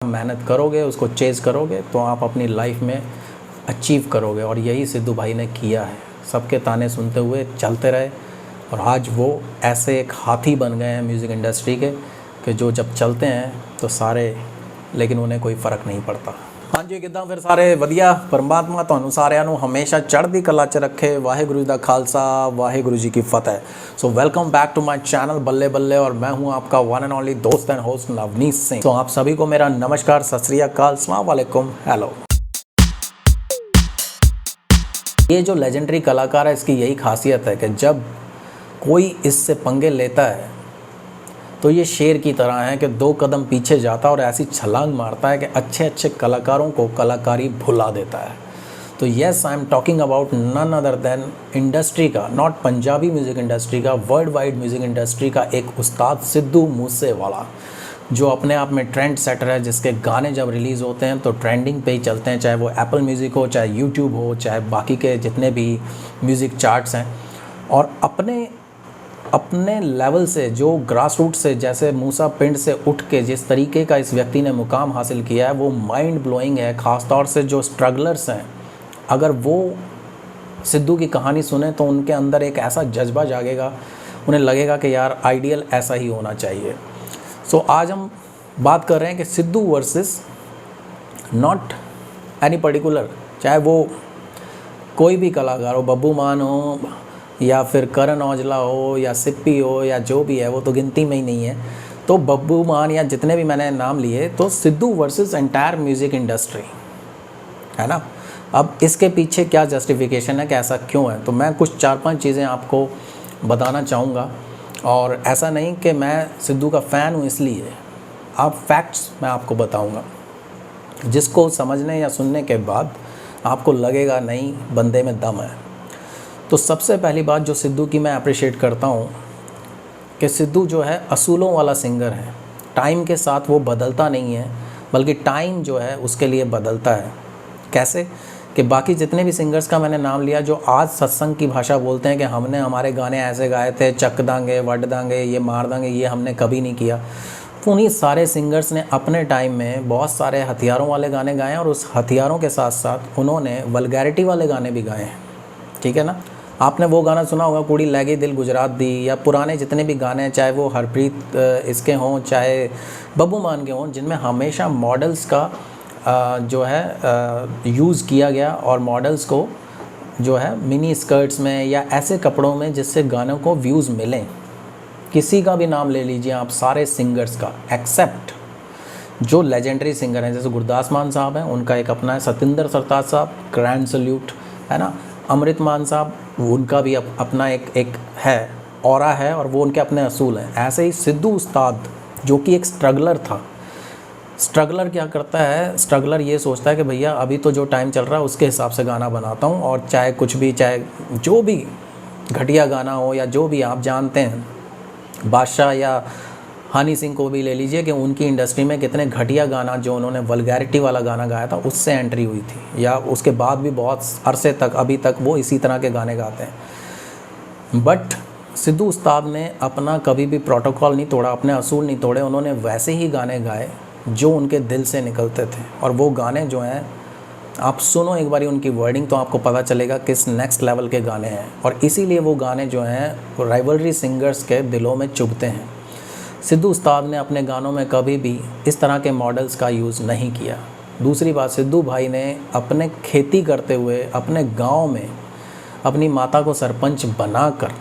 मेहनत करोगे, उसको चेज़ करोगे तो आप अपनी लाइफ में अचीव करोगे। और यही सिद्धू भाई ने किया है। सबके ताने सुनते हुए चलते रहे और आज वो ऐसे एक हाथी बन गए हैं म्यूज़िक इंडस्ट्री के कि जो जब चलते हैं तो सारे, लेकिन उन्हें कोई फ़र्क नहीं पड़ता। हाँ जी, किद्दां फिर सारे वधिया। परमात्मा तुहानूं सारिਆਂ ਨੂੰ हमेशा चढ़दी कला 'ਚ रखे। वाहिगुरु जी का खालसा, वाहिगुरु जी की फतेह। So welcome back to my channel बल्ले बल्ले, और मैं हूं आपका वन एंड ओनली दोस्त एंड होस्ट नवनीत सिंह। तो आप सभी को मेरा नमस्कार, सत श्री अकाल, अस्सलाम वालेकुम, हेलो। ये जो लेजेंडरी कलाकार है, इसकी यही खासियत है कि जब कोई इससे पंगे लेता है तो ये शेर की तरह है कि 2 कदम पीछे जाता है और ऐसी छलांग मारता है कि अच्छे अच्छे कलाकारों को कलाकारी भुला देता है। तो yes, I am talking about none other than industry का, नॉट पंजाबी म्यूज़िक इंडस्ट्री का, वर्ल्ड वाइड म्यूज़िक इंडस्ट्री का एक उस्ताद सिद्धू मूसेवाला, जो अपने आप में ट्रेंड सेटर है, जिसके गाने जब रिलीज़ होते हैं तो ट्रेंडिंग पे ही चलते हैं, चाहे वो एप्पल म्यूज़िक हो, चाहे यूट्यूब हो, चाहे बाकी के जितने भी म्यूज़िक चार्ट्स हैं। और अपने लेवल से, जो ग्रास रूट से, जैसे मूसा पिंड से उठ के जिस तरीके का इस व्यक्ति ने मुकाम हासिल किया है, वो माइंड ब्लोइंग है। ख़ास तौर से जो स्ट्रगलर्स हैं, अगर वो सिद्धू की कहानी सुने तो उनके अंदर एक ऐसा जज्बा जागेगा, उन्हें लगेगा कि यार आइडियल ऐसा ही होना चाहिए। सो आज हम बात कर रहे हैं कि Sidhu versus not any particular, चाहे वो कोई भी कलाकार हो, बब्बू मान हो या फिर करण औजला हो या सिप्पी हो या जो भी है, वो तो गिनती में ही नहीं है। तो बब्बू मान या जितने भी मैंने नाम लिए, तो Sidhu versus entire music industry है ना। अब इसके पीछे क्या जस्टिफिकेशन है कि ऐसा क्यों है, तो मैं कुछ 4-5 चीज़ें आपको बताना चाहूँगा। और ऐसा नहीं कि मैं सिद्धू का फ़ैन हूँ इसलिए, आप फैक्ट्स मैं आपको बताऊँगा, जिसको समझने या सुनने के बाद आपको लगेगा नहीं, बंदे में दम है। तो सबसे पहली बात जो सिद्धू की मैं अप्रिशिएट करता हूँ कि सिद्धू जो है असूलों वाला सिंगर है। टाइम के साथ वो बदलता नहीं है, बल्कि टाइम जो है उसके लिए बदलता है। कैसे कि बाकी जितने भी सिंगर्स का मैंने नाम लिया, जो आज सत्संग की भाषा बोलते हैं कि हमने हमारे गाने ऐसे गाए थे, चक दांगे, वड दांगे, ये मार दांगे, ये हमने कभी नहीं किया। तो उन्हीं सारे सिंगर्स ने अपने टाइम में बहुत सारे हथियारों वाले गाने गाए हैं, और उस हथियारों के साथ साथ उन्होंने वल्गैरिटी वाले गाने भी गाए हैं। ठीक है ना। आपने वो गाना सुना होगा, कुड़ी लैगी दिल गुजरात दी, या पुराने जितने भी गाने हैं, चाहे वो हरप्रीत इसके हों, चाहे बब्बू मान के हों, जिनमें हमेशा मॉडल्स का जो है यूज़ किया गया, और मॉडल्स को जो है मिनी स्कर्ट्स में या ऐसे कपड़ों में जिससे गानों को व्यूज़ मिलें। किसी का भी नाम ले लीजिए आप, सारे सिंगर्स का, एक्सेप्ट जो लेजेंडरी सिंगर हैं, जैसे गुरदास मान साहब हैं, उनका एक अपना है, सतिंदर सरताज साहब, ग्रैंड सल्यूट है ना, अमृत मान साहब, उनका भी अपना एक है, ऑरा है, और वो उनके अपने असूल हैं। ऐसे ही सिद्धू उस्ताद, जो कि एक स्ट्रगलर था। स्ट्रगलर क्या करता है, स्ट्रगलर ये सोचता है कि भैया अभी तो जो टाइम चल रहा है उसके हिसाब से गाना बनाता हूँ, और चाहे कुछ भी, चाहे जो भी घटिया गाना हो या जो भी आप जानते हैं, बादशाह या हनी सिंह को भी ले लीजिए कि उनकी इंडस्ट्री में कितने घटिया गाना, जो उन्होंने वल्गैरिटी वाला गाना गाया था, उससे एंट्री हुई थी, या उसके बाद भी बहुत अरसे तक, अभी तक वो इसी तरह के गाने गाते हैं। बट सिद्धू उस्ताद ने अपना कभी भी प्रोटोकॉल नहीं तोड़ा, अपने असूल नहीं तोड़े। उन्होंने वैसे ही गाने गाए जो उनके दिल से निकलते थे, और वो गाने जो हैं, आप सुनो एक बारी उनकी वर्डिंग तो आपको पता चलेगा किस नेक्स्ट लेवल के गाने हैं। और इसीलिए वो गाने जो हैं राइवलरी सिंगर्स के दिलों में चुभते हैं। सिद्धू उस्ताद ने अपने गानों में कभी भी इस तरह के मॉडल्स का यूज़ नहीं किया। दूसरी बात, सिद्धू भाई ने अपने खेती करते हुए अपने गांव में अपनी माता को सरपंच बनाकर,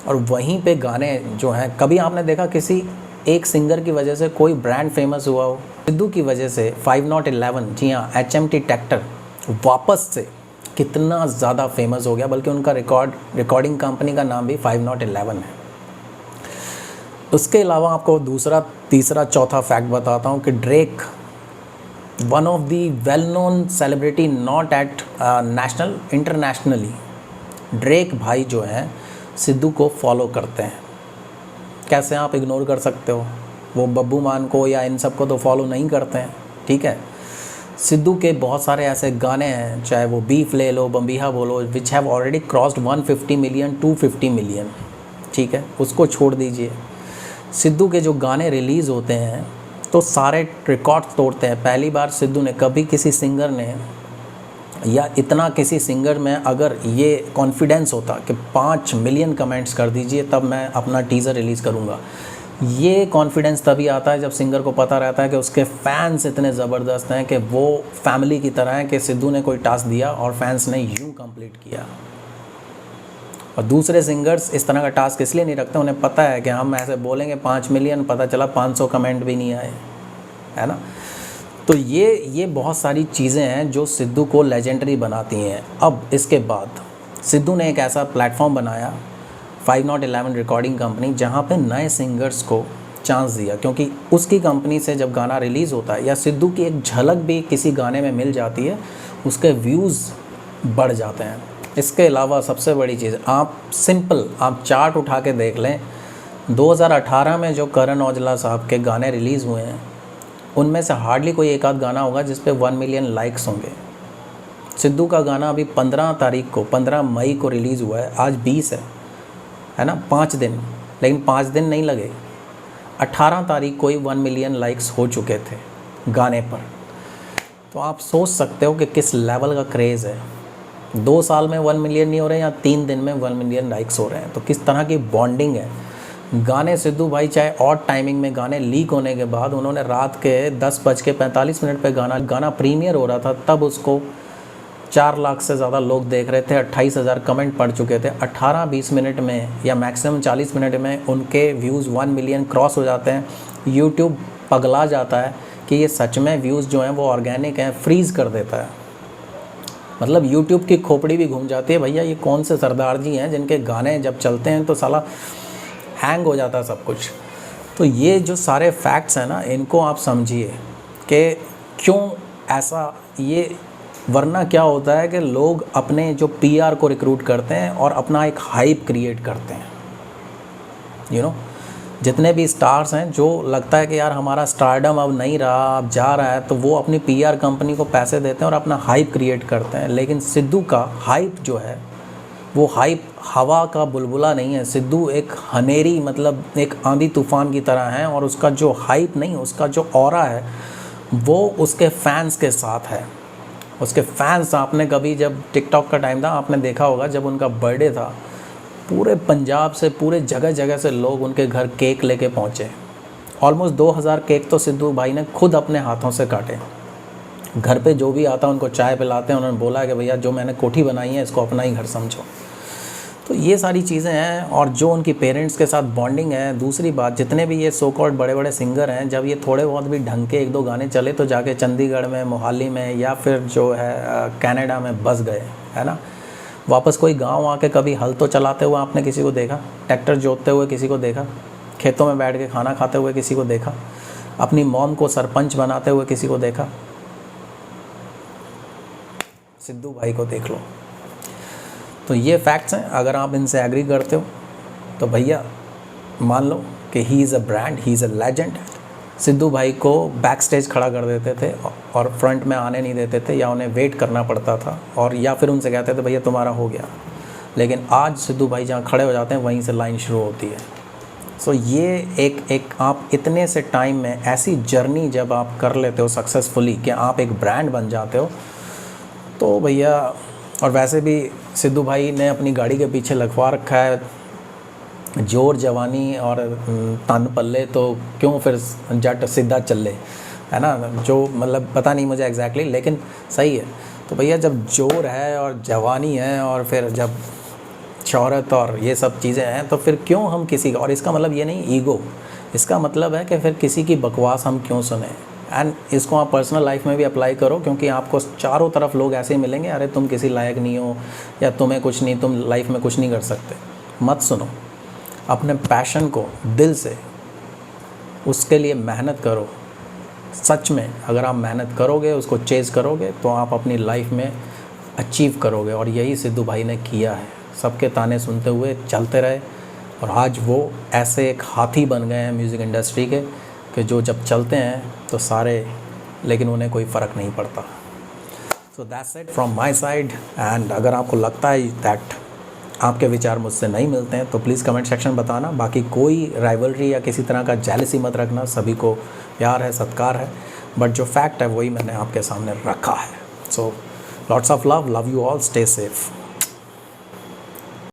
और वहीं पे गाने जो हैं, कभी आपने देखा किसी एक सिंगर की वजह से कोई ब्रांड फेमस हुआ हो? सिद्धू की वजह से 501, जी हाँ, HMT ट्रैक्टर वापस से कितना ज़्यादा फेमस हो गया, बल्कि उनका रिकॉर्डिंग कंपनी का नाम भी 501 है। उसके अलावा आपको दूसरा, तीसरा, चौथा फैक्ट बताता हूँ कि Drake, one of the well known celebrity, not at national, internationally, Drake भाई जो हैं सिद्धू को फॉलो करते हैं। कैसे आप इग्नोर कर सकते हो? वो बब्बू मान को या इन सब को तो फॉलो नहीं करते हैं। ठीक है। सिद्धू के बहुत सारे ऐसे गाने हैं, चाहे वो बीफ ले लो, बम्बीहा बोलो, which have already crossed 150 million, 250 million. ठीक है, उसको छोड़ दीजिए। सिद्धू के जो गाने रिलीज़ होते हैं तो सारे रिकॉर्ड तोड़ते हैं। पहली बार सिद्धू ने कभी किसी सिंगर ने, या इतना किसी सिंगर में अगर ये कॉन्फिडेंस होता कि 5 मिलियन कमेंट्स कर दीजिए तब मैं अपना टीज़र रिलीज़ करूँगा, ये कॉन्फिडेंस तभी आता है जब सिंगर को पता रहता है कि उसके फैंस इतने ज़बरदस्त हैं कि वो फैमिली की तरह है, कि सिद्धू ने कोई टास्क दिया और फैंस ने यूँ कंप्लीट किया। और दूसरे सिंगर्स इस तरह का टास्क इसलिए नहीं रखते, उन्हें पता है कि हम ऐसे बोलेंगे 5 मिलियन, पता चला 500 कमेंट भी नहीं आए, है ना। तो ये बहुत सारी चीज़ें हैं जो सिद्धू को लेजेंडरी बनाती हैं। अब इसके बाद सिद्धू ने एक ऐसा प्लेटफॉर्म बनाया 501 रिकॉर्डिंग कंपनी, जहाँ पे नए सिंगर्स को चांस दिया, क्योंकि उसकी कंपनी से जब गाना रिलीज़ होता है या सिद्धू की एक झलक भी किसी गाने में मिल जाती है, उसके व्यूज़ बढ़ जाते हैं। इसके अलावा सबसे बड़ी चीज़, आप चार्ट उठा के देख लें, 2018 में जो करण औजला साहब के गाने रिलीज़ हुए हैं उनमें से हार्डली कोई एक आध गाना होगा जिस पे 1 मिलियन लाइक्स होंगे। सिद्धू का गाना अभी 15 मई को रिलीज़ हुआ है, आज 20 है ना, 5 दिन, लेकिन 5 दिन नहीं लगे, 18 तारीख को ही 1 मिलियन लाइक्स हो चुके थे गाने पर। तो आप सोच सकते हो कि किस लेवल का क्रेज़ है। 2 साल में 1 मिलियन नहीं हो रहे, या 3 दिन में 1 मिलियन लाइक्स हो रहे हैं, तो किस तरह की बॉन्डिंग है। गाने सिद्धू भाई चाहे और टाइमिंग में, गाने लीक होने के बाद उन्होंने रात के 10:45 पे गाना प्रीमियर हो रहा था, तब उसको 4 लाख से ज़्यादा लोग देख रहे थे, 28,000 कमेंट पड़ चुके थे। 18-20 मिनट में या मैक्सिमम 40 मिनट में उनके व्यूज़ 1 मिलियन क्रॉस हो जाते हैं। यूट्यूब पगला जाता है कि ये सच में व्यूज़ जो हैं वो ऑर्गेनिक हैं, फ्रीज़ कर देता है। मतलब यूट्यूब की खोपड़ी भी घूम जाती है, भैया ये कौन से सरदार जी हैं जिनके गाने जब चलते हैं तो साला हैंग हो जाता है सब कुछ। तो ये जो सारे फैक्ट्स हैं ना, इनको आप समझिए कि क्यों ऐसा ये, वरना क्या होता है कि लोग अपने जो पीआर को रिक्रूट करते हैं और अपना एक हाइप क्रिएट करते हैं। जितने भी स्टार्स हैं, जो लगता है कि यार हमारा स्टारडम अब नहीं रहा, अब जा रहा है, तो वो अपनी पीआर कंपनी को पैसे देते हैं और अपना हाइप क्रिएट करते हैं। लेकिन सिद्धू का हाइप जो है वो हाइप हवा का बुलबुला नहीं है। सिद्धू एक हनेरी, मतलब एक आंधी तूफान की तरह है, और उसका जो हाइप नहीं, उसका जो ऑरा है वो उसके फैंस के साथ है। उसके फैंस, आपने कभी, जब टिकटॉक का टाइम था, आपने देखा होगा जब उनका बर्थडे था, पूरे पंजाब से, पूरे जगह जगह से लोग उनके घर केक लेके पहुँचे। ऑलमोस्ट 2000 केक तो सिद्धू भाई ने खुद अपने हाथों से काटे। घर पे जो भी आता उनको चाय पिलाते हैं। उन्होंने बोला कि भैया जो मैंने कोठी बनाई है इसको अपना ही घर समझो। तो ये सारी चीज़ें हैं, और जो उनकी पेरेंट्स के साथ बॉन्डिंग है। दूसरी बात, जितने भी ये सो कॉल्ड बड़े बड़े सिंगर हैं, जब ये थोड़े बहुत भी ढंग के 1-2 गाने चले तो जाके चंडीगढ़ में, मोहाली में, या फिर जो है कनाडा में बस गए, है ना। वापस कोई गांव आके कभी हल तो चलाते हुए आपने किसी को देखा? ट्रैक्टर जोतते हुए किसी को देखा? खेतों में बैठ के खाना खाते हुए किसी को देखा? अपनी मॉम को सरपंच बनाते हुए किसी को देखा? सिद्धू भाई को देख लो। तो ये फैक्ट्स हैं। अगर आप इनसे एग्री करते हो तो भैया मान लो कि he is a brand, he is a legend. Sidhu भाई को बैक स्टेज खड़ा कर देते थे और फ्रंट में आने नहीं देते थे, या उन्हें वेट करना पड़ता था, और या फिर उनसे कहते थे भैया तुम्हारा हो गया। लेकिन आज सिद्धू भाई जहाँ खड़े हो जाते हैं वहीं से लाइन शुरू होती है। सो ये एक आप इतने से टाइम में ऐसी जर्नी जब आप कर लेते हो सक्सेसफुली कि आप एक ब्रांड बन जाते हो, तो भैया, और वैसे भी सिद्धू भाई ने अपनी गाड़ी के पीछे लिखवा रखा है जोर जवानी और तन पल्ले, तो क्यों फिर जट सीधा चले, है ना। जो मतलब पता नहीं मुझे एग्जैक्टली, लेकिन सही है। तो भैया जब जोर है और जवानी है और फिर जब शौहरत और ये सब चीज़ें हैं, तो फिर क्यों हम किसी का, और इसका मतलब ये नहीं ईगो, इसका मतलब है कि फिर किसी की बकवास हम क्यों सुने। एंड इसको आप पर्सनल लाइफ में भी अप्लाई करो, क्योंकि आपको चारों तरफ लोग ऐसे ही मिलेंगे, अरे तुम किसी लायक नहीं हो, या तुम्हें कुछ नहीं, तुम लाइफ में कुछ नहीं कर सकते। मत सुनो, अपने पैशन को दिल से, उसके लिए मेहनत करो। सच में अगर आप मेहनत करोगे, उसको चेज़ करोगे, तो आप अपनी लाइफ में अचीव करोगे। और यही सिद्धू भाई ने किया है। सबके ताने सुनते हुए चलते रहे, और आज वो ऐसे एक हाथी बन गए हैं म्यूज़िक इंडस्ट्री के, कि जो जब चलते हैं तो सारे, लेकिन उन्हें कोई फ़र्क नहीं पड़ता। So that's it from my side. And अगर आपको लगता है दैट आपके विचार मुझसे नहीं मिलते हैं तो प्लीज़ कमेंट सेक्शन बताना। बाकी कोई राइवलरी या किसी तरह का जेलसी मत रखना, सभी को प्यार है, सत्कार है, बट जो फैक्ट है वही मैंने आपके सामने रखा है। So lots of love, love you all, stay safe.